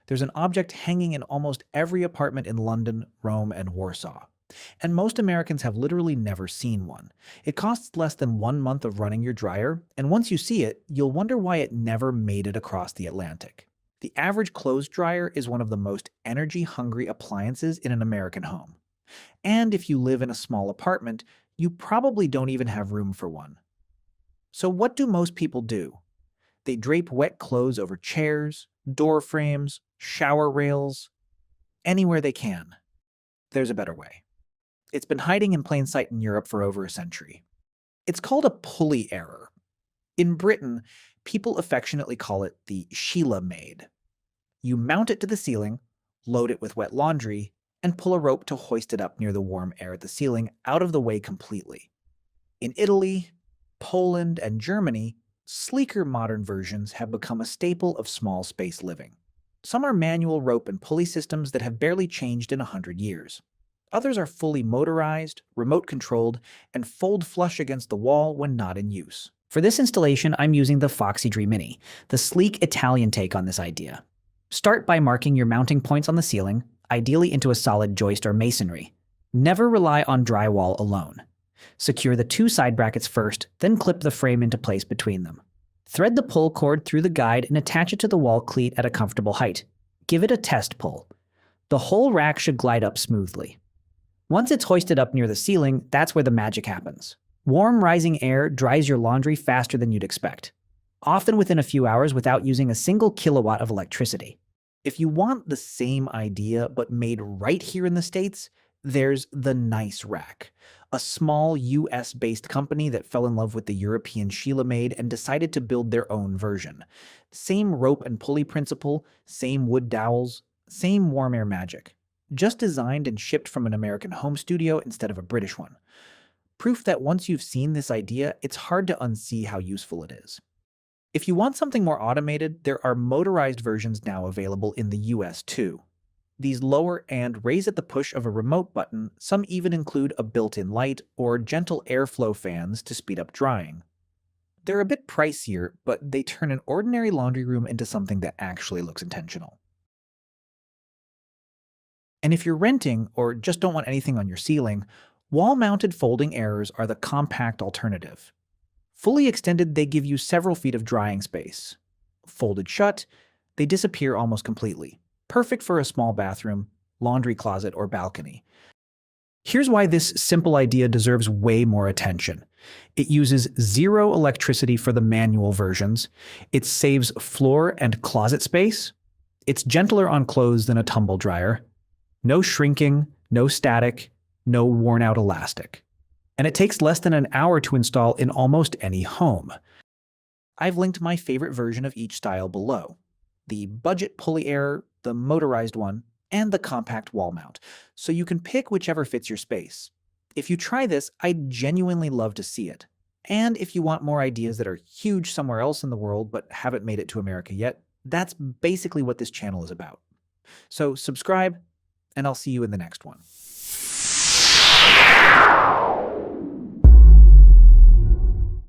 There's an object hanging in almost every apartment in London, Rome, and Warsaw. And most Americans have literally never seen one. It costs less than 1 month of running your dryer, and once you see it, you'll wonder why it never made it across the Atlantic. The average clothes dryer is one of the most energy-hungry appliances in an American home. And if you live in a small apartment, you probably don't even have room for one. So what do most people do? They drape wet clothes over chairs, door frames, shower rails, anywhere they can. There's a better way. It's been hiding in plain sight in Europe for over a century. It's called a pulley error. In Britain, people affectionately call it the Sheila maid. You mount it to the ceiling, load it with wet laundry, and pull a rope to hoist it up near the warm air at the ceiling out of the way completely. In Italy, Poland, and Germany, sleeker modern versions have become a staple of small space living. Some are manual rope and pulley systems that have barely changed in 100 years. Others are fully motorized, remote-controlled, and fold flush against the wall when not in use. For this installation, I'm using the Foxydry Mini, the sleek Italian take on this idea. Start by marking your mounting points on the ceiling, ideally into a solid joist or masonry. Never rely on drywall alone. Secure the 2 side brackets first, then clip the frame into place between them. Thread the pull cord through the guide and attach it to the wall cleat at a comfortable height. Give it a test pull. The whole rack should glide up smoothly. Once it's hoisted up near the ceiling, that's where the magic happens. Warm, rising air dries your laundry faster than you'd expect, often within a few hours without using a single kilowatt of electricity. If you want the same idea but made right here in the States, there's the Nice Rack, a small US-based company that fell in love with the European Sheila maid and decided to build their own version. Same rope and pulley principle, same wood dowels, same warm air magic. Just designed and shipped from an American home studio instead of a British one. Proof that once you've seen this idea, it's hard to unsee how useful it is. If you want something more automated, there are motorized versions now available in the US too. These lower and raise at the push of a remote button, some even include a built-in light or gentle airflow fans to speed up drying. They're a bit pricier, but they turn an ordinary laundry room into something that actually looks intentional. And if you're renting or just don't want anything on your ceiling, wall-mounted folding errors are the compact alternative. Fully extended, they give you several feet of drying space. Folded shut, they disappear almost completely. Perfect for a small bathroom, laundry closet, or balcony. Here's why this simple idea deserves way more attention. It uses 0 electricity for the manual versions. It saves floor and closet space. It's gentler on clothes than a tumble dryer. No shrinking, no static, no worn-out elastic. And it takes less than an hour to install in almost any home. I've linked my favorite version of each style below. The budget pulley error, the motorized one, and the compact wall mount, so you can pick whichever fits your space. If you try this, I'd genuinely love to see it. And if you want more ideas that are huge somewhere else in the world but haven't made it to America yet, that's basically what this channel is about. So subscribe, and I'll see you in the next one.